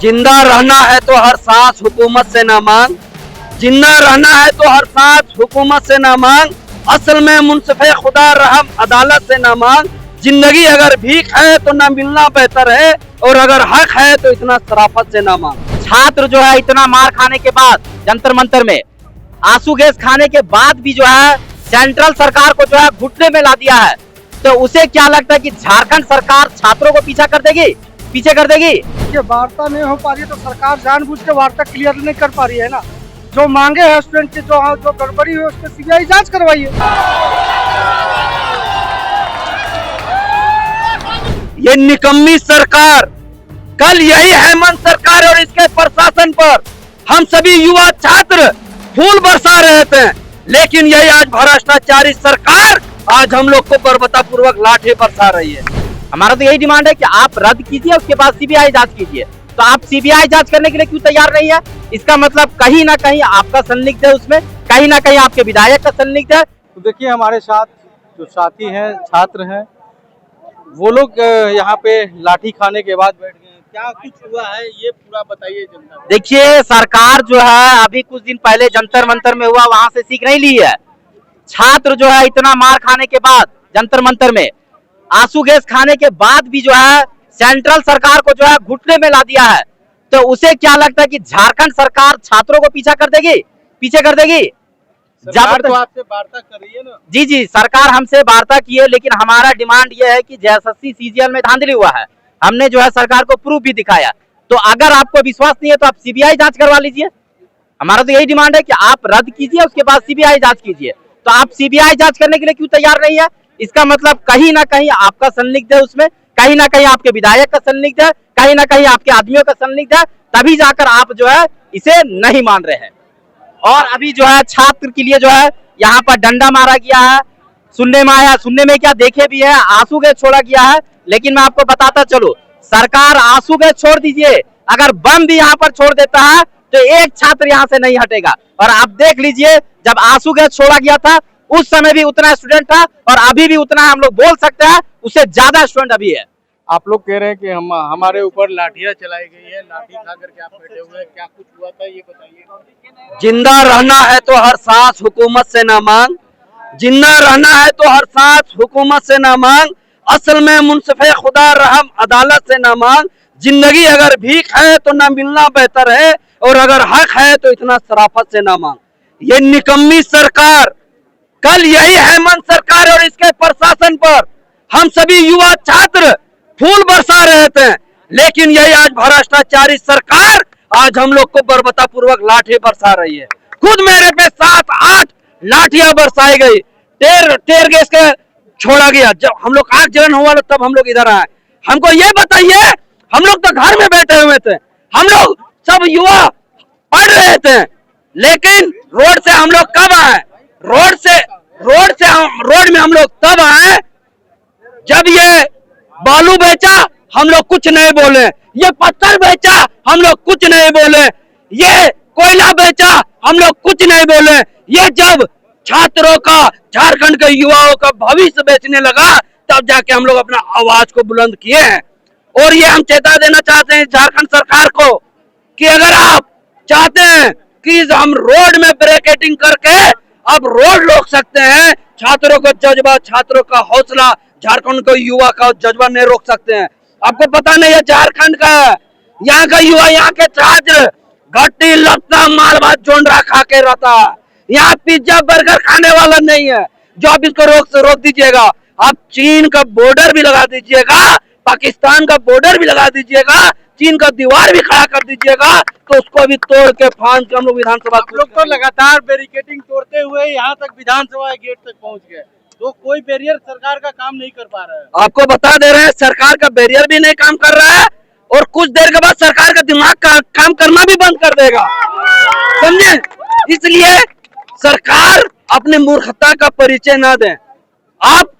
जिंदा रहना है तो हर सांस हुकूमत से ना मांग, जिंदा रहना है तो हर सांस हुकूमत से ना मांग, असल में मुनसिफे खुदा रहम अदालत से ना मांग। जिंदगी अगर भीख है तो ना मिलना बेहतर है, और अगर हक है तो इतना शराफत से ना मांग। छात्र जो है इतना मार खाने के बाद जंतर मंतर में आंसू गैस खाने के बाद भी जो है सेंट्रल सरकार को जो है घुटने में ला दिया है, तो उसे क्या लगता है कि झारखंड सरकार छात्रों को पीछे कर देगी? ये वार्ता नहीं हो पा रही है तो सरकार जानबूझ के वार्ता क्लियर नहीं कर पा रही है ना। जो मांगे है स्टूडेंट की, जो गड़बड़ी हुई उस पर सीबीआई जांच करवाइए। ये निकम्मी सरकार, कल यही हेमंत सरकार और इसके प्रशासन पर हम सभी युवा छात्र फूल बरसा रहे थे, लेकिन यही आज भ्रष्टाचारी सरकार आज हम लोग को बर्बरता पूर्वक लाठी बरसा रही है। हमारा तो यही डिमांड है कि आप रद्द कीजिए, उसके बाद सीबीआई जांच कीजिए। तो आप सीबीआई जांच करने के लिए क्यों तैयार नहीं है? इसका मतलब कहीं ना कहीं आपका संलिग्ध है उसमें, कहीं ना कहीं आपके विधायक का संलिग्ध है। तो देखिए, हमारे साथ जो साथी हैं, छात्र हैं, वो लोग यहाँ पे लाठी खाने के बाद बैठ गए। क्या कुछ हुआ है ये पूरा बताइए जनता को। देखिए, सरकार जो है अभी कुछ दिन पहले जंतर मंतर में हुआ, वहां से सीख नहीं ली है। छात्र जो है इतना मार खाने के बाद जंतर मंतर में आंसू गैस खाने के बाद भी जो है सेंट्रल सरकार को जो है घुटने में ला दिया है, तो उसे क्या लगता है कि झारखंड सरकार छात्रों को पीछे कर देगी? सरकार तो आपसे वार्ता कर रही है ना? जी, सरकार हमसे वार्ता की है, लेकिन हमारा डिमांड यह है कि जैसे सीजीएल में धांधली हुआ है, हमने जो है सरकार को प्रूफ भी दिखाया। तो अगर आपको विश्वास नहीं है तो आप सीबीआई जांच करवा लीजिए। हमारा तो यही डिमांड है कि आप रद्द कीजिए, उसके बाद सीबीआई जांच कीजिए। तो आप सीबीआई जांच करने के लिए क्यों तैयार नहीं है? इसका मतलब कहीं ना कहीं आपका संलिग्ध है उसमें, कहीं ना कहीं आपके विधायक का संलिग्ध है, कहीं ना कहीं आपके आदमियों का संलिग्ध है, तभी जाकर आप जो है इसे नहीं मान रहे हैं। और अभी जो है छात्र के लिए जो है यहाँ पर डंडा मारा गया है, सुनने में आया, सुनने में क्या देखे भी है, आंसू गैस छोड़ा गया है। लेकिन मैं आपको बताता चलूं, सरकार आंसू गैस छोड़ दीजिए, अगर बम भी यहाँ पर छोड़ देता है तो एक छात्र यहाँ से नहीं हटेगा। और आप देख लीजिए, जब आंसू गैस छोड़ा गया था उस समय भी उतना स्टूडेंट था, और अभी भी उतना हम लोग बोल सकते हैं, उससे ज्यादा स्टूडेंट अभी है। आप लोग कह रहे हैं कि हमारे ऊपर लाठियां चलाई गई है, लाठी खा करके आप बैठे हुए हैं, क्या कुछ हुआ था ये बताइए। जिंदा रहना है तो हर सांस हुकूमत से ना मांग, जिंदा रहना है तो हर सांस हुकूमत से ना मांग, असल में मुनसिफे खुदा रहम अदालत से ना मांग। जिंदगी अगर भीख है तो ना मिलना बेहतर है, और अगर हक है तो इतना शराफत से ना मांग। ये निकम्मी सरकार, कल यही हेमंत सरकार और इसके प्रशासन पर हम सभी युवा छात्र फूल बरसा रहे थे, लेकिन यही आज भ्रष्टाचारी सरकार आज हम लोग को बर्बरता पूर्वक लाठी बरसा रही है। खुद मेरे पे 7-8 लाठियां बरसाई गई, टेर गैस के छोड़ा गया। जब हम लोग आग जलन हुआ तब हम लोग इधर आए। हमको ये बताइए, हम लोग तो घर में बैठे हुए थे, हम लोग सब युवा पढ़ रहे थे, लेकिन रोड से हम लोग कब आए? रोड में हम लोग तब आए जब ये बालू बेचा, हम लोग कुछ नहीं बोले। ये पत्थर बेचा, हम लोग कुछ नहीं बोले। ये कोयला बेचा, हम लोग कुछ नहीं बोले। ये जब छात्रों का, झारखंड के युवाओं का भविष्य बेचने लगा, तब जाके हम लोग अपना आवाज को बुलंद किए हैं। और ये हम चेता देना चाहते हैं झारखंड सरकार को कि अगर आप चाहते हैं कि हम रोड में बैरिकेडिंग करके अब रोड रोक सकते हैं, छात्रों का जज्बा, छात्रों का हौसला, झारखंड के युवा का जज्बा नहीं रोक सकते हैं। आपको पता नहीं है झारखंड का, यहाँ का युवा, यहाँ के छात्र घट्टी लत्ता माल भात जोंडरा खा के रहता है। यहाँ पिज्जा बर्गर खाने वाला नहीं है जो आप इसको रोक दीजिएगा। आप चीन का बॉर्डर भी लगा दीजिएगा, पाकिस्तान का बॉर्डर भी लगा दीजिएगा, चीन का दीवार भी खड़ा कर दीजिएगा, तो उसको भी तोड़ के फांद के हम लोग विधानसभा। आप लोग तो लगातार बैरिकेडिंग तोड़ते हुए यहाँ तक विधानसभा गेट तक पहुँच गए, तो कोई बैरियर सरकार का काम नहीं कर पा रहा है। आपको बता दे रहे हैं, सरकार का बैरियर भी नहीं काम कर रहा है, और कुछ देर के बाद सरकार का दिमाग का काम करना भी बंद कर देगा, समझे? इसलिए सरकार अपने मूर्खता का परिचय ना दें। आप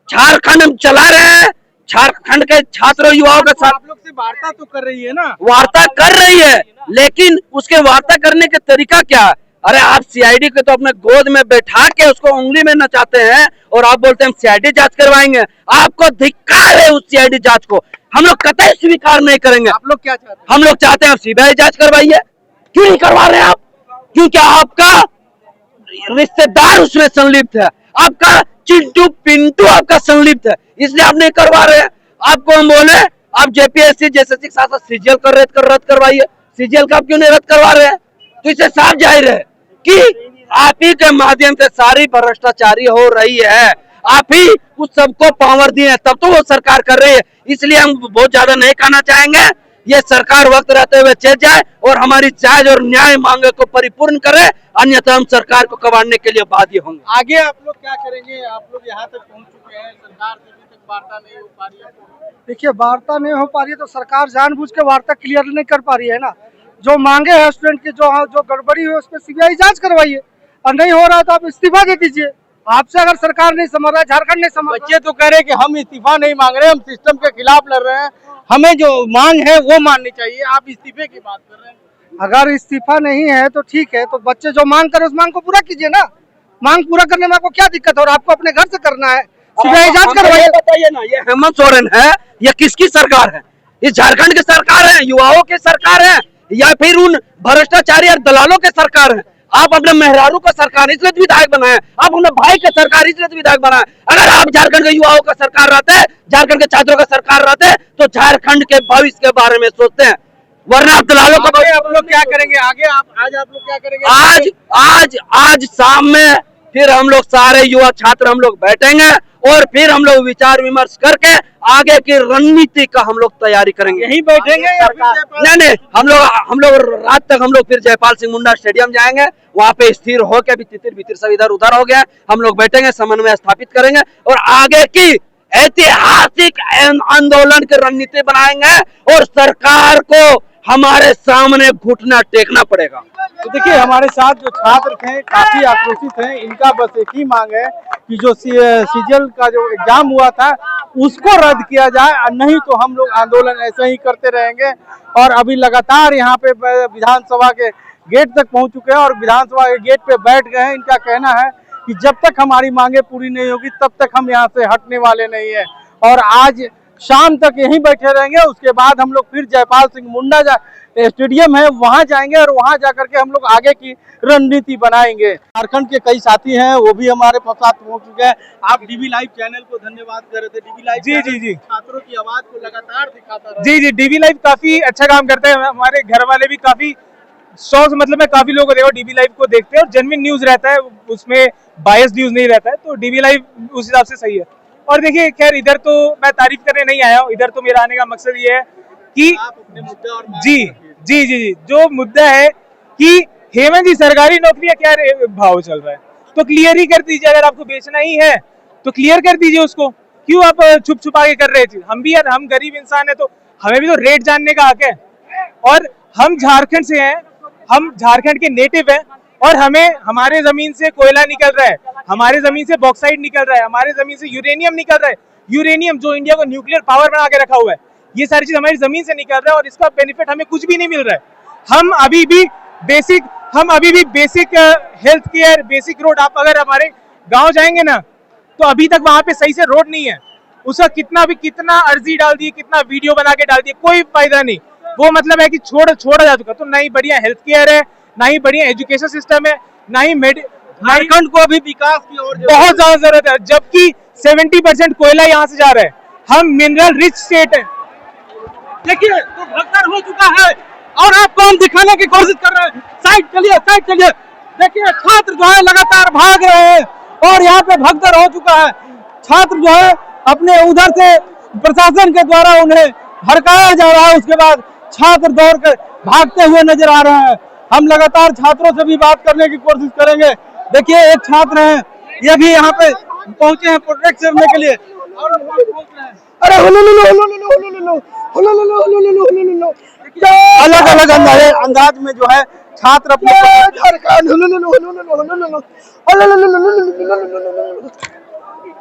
झारखंड चला रहे हैं, झारखंड के छात्रों युवाओं के साथ आप लोग से वार्ता तो कर रही है ना? वार्ता कर रही है, लेकिन उसके वार्ता करने का तरीका क्या है? अरे आप सीआईडी को तो अपने गोद में बैठा के उसको उंगली में नचाते हैं, और आप बोलते हैं हम सीआईडी जांच करवाएंगे। आपको धिक्कार है चाहिए उस सीआईडी जांच को, हम लोग कतई स्वीकार नहीं करेंगे। आप लोग क्या चाहते हैं? हम लोग चाहते हैं आप सीबीआई जांच करवाइए। क्यों नहीं करवा रहे हैं आप? क्योंकि आपका रिश्तेदार उसमें संलिप्त है, आपका चिंटू पिंटू आपका संलिप्त है, इसलिए आप नहीं करवा रहे हैं। आपको हम बोले आप जेपीएससी जैसे के साथ सीजीएल कर रद्द करवाइए, सीजीएल का आप क्यों नहीं रद्द करवा रहे हैं? तो इससे साफ जाहिर है कि आप ही के माध्यम से सारी भ्रष्टाचारी हो रही है, आप ही उस सबको पावर दिए हैं, तब तो वो सरकार कर रही है। इसलिए हम बहुत ज्यादा नहीं कहना चाहेंगे, ये सरकार वक्त रहते हुए चल जाए और हमारी जायज और न्याय मांगे को परिपूर्ण करे, अन्यथा हम सरकार को कबाड़ने के लिए बाध्य होंगे। आगे आप लोग क्या करेंगे? आप लोग यहाँ तक पहुँच चुके हैं, सरकार से अभी तक वार्ता नहीं हो पा रही है। देखिए, वार्ता नहीं हो पा रही है तो सरकार जानबूझ के वार्ता क्लियर नहीं कर पा रही है ना। जो मांगे हैं स्टूडेंट की, जो गड़बड़ी हुई उस पर सीबीआई जांच करवाइए, और नहीं हो रहा है तो आप इस्तीफा दे दीजिए। आपसे अगर सरकार नहीं समझ रहा है, झारखंड नहीं समझ रहा बच्चे तो कह रहे हैं कि हम इस्तीफा नहीं मांग रहे, हम सिस्टम के खिलाफ लड़ रहे हैं, हमें जो मांग है वो माननी चाहिए। आप इस्तीफे की बात कर रहे हैं। अगर इस्तीफा नहीं है तो ठीक है, तो बच्चे जो मांग करे उस मांग को पूरा कीजिए ना। मांग पूरा करने में आपको क्या दिक्कत है? और आपको अपने घर से करना है, सीबीआई जांच करवाइए। बताइए ना, ये हेमंत सोरेन है या किसकी सरकार है? ये झारखंड की सरकार है, युवाओं की सरकार है, या फिर उन भ्रष्टाचारी और दलालों के सरकार है? आप अपने मेहरारू का सरकार इसलिए तो विधायक बनाए, आप अपने भाई का सरकार इसलिए तो विधायक बनाए। अगर आप झारखंड के युवाओं का सरकार रहते, झारखंड के छात्रों का सरकार रहते, तो झारखंड के भविष्य के बारे में सोचते हैं, वरना आप दलालों का। आप लोग क्या करेंगे आगे? आज आप लोग क्या करेंगे? आज शाम में फिर हम लोग सारे युवा छात्र हम लोग बैठेंगे और फिर हम लोग विचार विमर्श करके आगे की रणनीति का हम लोग तैयारी करेंगे। यहीं बैठेंगे या फिर जयपाल? नहीं, हम लोग रात तक हम लोग फिर जयपाल सिंह मुंडा स्टेडियम जाएंगे, वहाँ पे स्थिर होकर अभी तितिर बितिर सब इधर उधर हो गया, हम लोग बैठेंगे, समन्वय स्थापित करेंगे और आगे की ऐतिहासिक आंदोलन की रणनीति बनाएंगे और सरकार को हमारे सामने घुटना टेकना पड़ेगा। तो देखिए, हमारे साथ जो छात्र थे काफी आक्रोशित हैं। इनका बस एक ही मांग है कि जो सीजीएल का जो एग्जाम हुआ था उसको रद्द किया जाए, और नहीं तो हम लोग आंदोलन ऐसे ही करते रहेंगे। और अभी लगातार यहाँ पे विधानसभा के गेट तक पहुंच चुके हैं और विधानसभा के गेट पे बैठ गए हैं। इनका कहना है कि जब तक हमारी मांगे पूरी नहीं होगी तब तक हम यहाँ से हटने वाले नहीं है, और आज शाम तक यहीं बैठे रहेंगे। उसके बाद हम लोग फिर जयपाल सिंह मुंडा स्टेडियम है वहां जाएंगे और वहां जाकर के हम लोग आगे की रणनीति बनाएंगे। झारखंड के कई साथी हैं, वो भी हमारे साथ पहुंच चुके हैं। आप डीबी लाइव चैनल को धन्यवाद कर रहे थे। डीबी लाइव जी छात्रों की आवाज को लगातार दिखाता रहा। जी डीबी लाइव काफी अच्छा काम करता है। हमारे घर वाले भी काफी मतलब मैं काफी लोगों को देखा डीबी लाइव को देखते हैं और जेन्युइन न्यूज रहता है, उसमें बायस न्यूज नहीं रहता है, तो डीबी लाइव उस हिसाब से सही है। और देखिए, खैर इधर तो मैं तारीफ करने नहीं आया हूँ, इधर तो मेरा आने का मकसद ये है कि जी जो मुद्दा है कि हेमंत जी सरकारी नौकरी क्या भाव चल रहा है, तो क्लियर ही कर दीजिए। अगर आपको बेचना ही है तो क्लियर कर दीजिए उसको, क्यों आप छुप छुपा के कर रहे थे? हम भी यार, हम गरीब इंसान है तो हमें भी तो रेट जानने का हक है। और हम झारखंड से हैं, हम झारखंड के नेटिव हैं और हमें हमारे जमीन से कोयला निकल रहा है, हमारे जमीन से बॉक्साइट निकल रहा है, हमारे जमीन से यूरेनियम निकल रहा है। यूरेनियम जो इंडिया को न्यूक्लियर पावर बना के रखा हुआ है, ये सारी चीज हमारी जमीन से निकल रहा है और इसका बेनिफिट हमें कुछ भी नहीं मिल रहा है। हम अभी भी basic health care, basic road, आप अगर हमारे गांव जाएंगे ना तो अभी तक वहां पे सही से रोड नहीं है। उसका कितना अर्जी डाल दिए, कितना वीडियो बना के डाल दिए, कोई फायदा नहीं। वो मतलब है कि छोड़ा जा चुका। तो ना ही बढ़िया हेल्थ केयर है, ना ही बढ़िया एजुकेशन सिस्टम है, ना ही झारखंड को अभी विकास की ओर बहुत ज्यादा जरूरत है, जबकि 70% कोयला यहाँ से जा रहा है। हम मिनरल रिच स्टेट है। देखिए, तो भगदड़ हो चुका है और आपको हम दिखाने की कोशिश कर रहे हैं। साइड चलिए। देखिए, छात्र जो है लगातार भाग रहे हैं और यहाँ पे भगदड़ हो चुका है। छात्र जो है अपने उधर से प्रशासन के द्वारा उन्हें भड़काया जा रहा है, उसके बाद छात्र दौड़ कर भागते हुए नजर आ रहे हैं। हम लगातार छात्रों से भी बात करने की कोशिश करेंगे। देखिए, एक छात्र हैं, ये भी यहाँ पे पहुंचे हैं प्रोटेक्ट करने के लिए। अरे अलग अंदाज में जो है छात्र अपने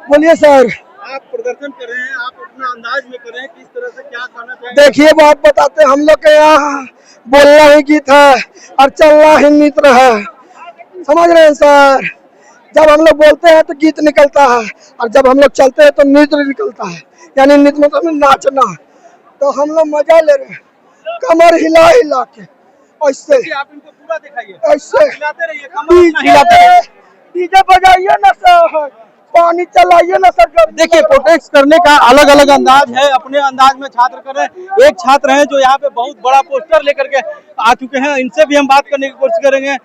बोलिए सर। आप प्रदर्शन कर रहे हैं, आप अपना अंदाज में कर रहे हैं, किस तरह से क्या कहना चाहेंगे? देखिए, बात बताते हैं, हम लोग के यहाँ बोलना ही गीत है और चलना ही मित्र है, समझ रहे हैं सर। जब हम लोग बोलते हैं तो गीत निकलता है और जब हम लोग चलते हैं तो मित्र निकलता है। यानी नृत्य मतलब नाचना, तो हम लोग मजा ले रहे हैं, कमर हिला हिला के ऐसे आप इनको पूरा दिखाइए, ऐसे हिलाते रहिए, कमर हिलाते डीजे रहिए। डीजे बजाइए ना सर, पानी चलाइए ना सर। देखिए प्रोटेस्ट करने का अलग अलग अंदाज है, अपने अंदाज में छात्र कर रहे हैं। एक छात्र हैं जो यहाँ पे बहुत बड़ा पोस्टर लेकर के आ चुके हैं, इनसे भी हम बात करने की कोशिश करेंगे।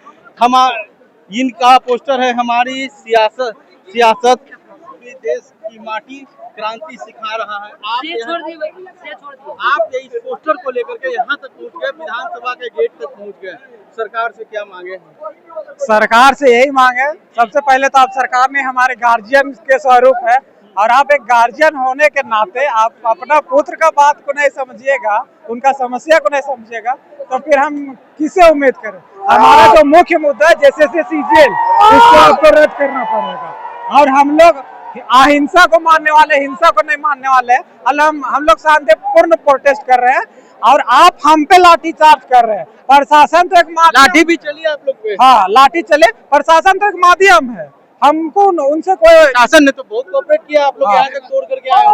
इनका पोस्टर है हमारी सियासत देश की माटी क्रांति सिखा रहा है। आप इस पोस्टर को लेकर के यहाँ तक पहुँच गए, विधानसभा के गेट तक पहुँच गए, सरकार से क्या मांगे? सरकार से यही मांग है, सबसे पहले तो आप सरकार ने हमारे गार्जियन के स्वरूप है, और आप एक गार्जियन होने के नाते आप अपना पुत्र का बात को नहीं समझिएगा, उनका समस्या को नहीं समझिएगा, तो फिर हम किससे उम्मीद करें? हमारा जो मुख्य मुद्दा है जैसे सीजीएल, इसको आपको रद्द करना पड़ेगा। और हम लोग अहिंसा को मानने वाले, हिंसा को नहीं मानने वाले, हम लोग शांतिपूर्ण प्रोटेस्ट कर रहे हैं, और आप हम पे लाठी चार्ज कर रहे हैं। प्रशासन तो एक लाठी भी चली आप लोग पे? हाँ, लाठी चले, प्रशासन तो एक माध्यम है, हमको उनसे कोई, शासन ने तो बहुत कोऑपरेट किया, आप लोग यहाँ तक तोड़ करके आए हो।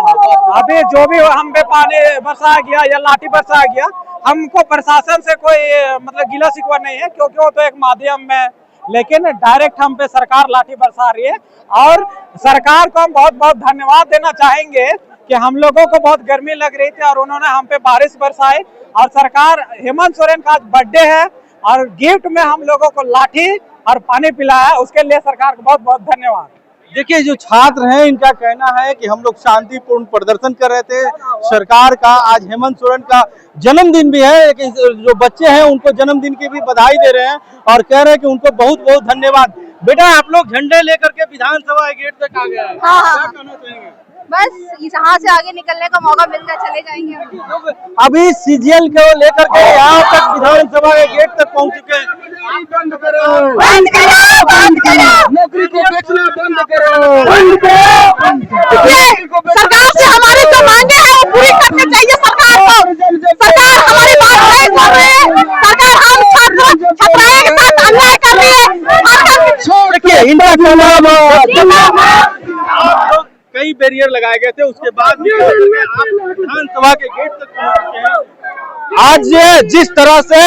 अभी जो भी हम पे पानी बरसाया गया या लाठी बरसाया गया, हमको प्रशासन से कोई मतलब गिला शिकवा नहीं है, क्योंकि वो तो एक माध्यम में, लेकिन डायरेक्ट हम पे सरकार लाठी बरसा रही है। और सरकार को हम बहुत बहुत धन्यवाद देना चाहेंगे कि हम लोगों को बहुत गर्मी लग रही थी और उन्होंने हम पे बारिश बरसाई, और सरकार, हेमंत सोरेन का आज बर्थडे है और गिफ्ट में हम लोगों को लाठी और पानी पिलाया, उसके लिए सरकार को बहुत बहुत धन्यवाद। देखिए जो छात्र हैं इनका कहना है कि हम लोग शांतिपूर्ण प्रदर्शन कर रहे थे, सरकार का आज हेमंत सोरेन का जन्मदिन भी है, लेकिन जो बच्चे हैं उनको जन्मदिन की भी बधाई दे रहे हैं और कह रहे हैं कि उनको बहुत बहुत धन्यवाद। बेटा आप लोग झंडे लेकर के विधानसभा गेट तक आ गए हैं, क्या कहना चाहेंगे? बस यहाँ से आगे निकलने का मौका मिल जाए चले जाएंगे। अभी सीजीएल को लेकर के यहाँ तक विधानसभा के गेट तक पहुँच चुके हैं। बंद करो, बंद करो, नौकरी को बेचना बंद करो, बंद करो। सरकार से हमारी जो मांगे हैं वो पूरी करनी चाहिए सरकार को। सरकार हमारी बात नहीं सुन रही है, सरकार हम छात्रों छात्राओं के साथ अन्याय कर रही है। देखिए इनका जिंदाबाद। कई बैरियर लगाए गए थे, उसके बाद भी आप विधानसभा के गेट तक पहुंच चुके हैं। आज जिस तरह से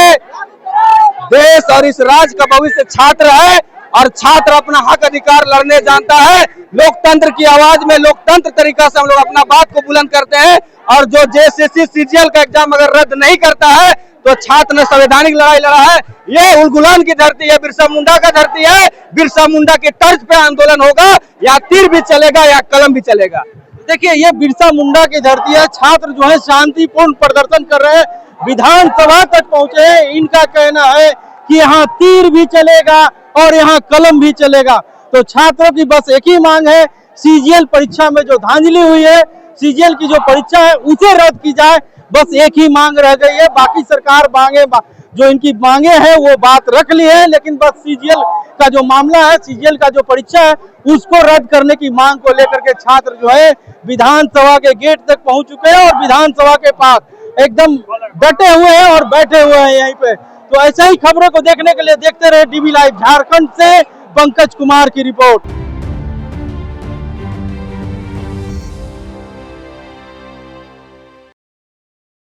देश और इस राज्य का भविष्य छात्र है और छात्र अपना हक अधिकार लड़ने जानता है, लोकतंत्र की आवाज में लोकतंत्र तरीका से हम लोग अपना बात को बुलंद करते हैं। और जो जेएसएससी सीजीएल का एग्जाम अगर रद्द नहीं करता है तो छात्र ने संवैधानिक लड़ाई लड़ा है। ये उलगुलान की धरती है, बिरसा मुंडा का धरती है। बिरसा मुंडा की तर्ज पे आंदोलन होगा, या तीर भी चलेगा या कलम भी चलेगा। देखिए ये बिरसा मुंडा की धरती है, छात्र जो है शांतिपूर्ण प्रदर्शन कर रहे हैं, विधानसभा तक पहुंचे हैं। इनका कहना है कि यहाँ तीर भी चलेगा और यहाँ कलम भी चलेगा। तो छात्रों की बस एक ही मांग है, सीजीएल परीक्षा में जो धांधली हुई है, सीजीएल की जो परीक्षा है उसे रद्द की जाए, बस एक ही मांग रह गई है। बाकी सरकार मांगे जो इनकी मांगे हैं वो बात रख ली है, लेकिन बस सीजीएल का जो मामला है, सीजीएल का जो परीक्षा है उसको रद्द करने की मांग को लेकर के छात्र जो है विधानसभा के गेट तक पहुंच चुके हैं और विधानसभा के पास एकदम डटे हुए हैं और बैठे हुए हैं यहीं पे। तो ऐसे ही खबरों को देखने के लिए देखते रहे डीबी लाइव। झारखंड से पंकज कुमार की रिपोर्ट।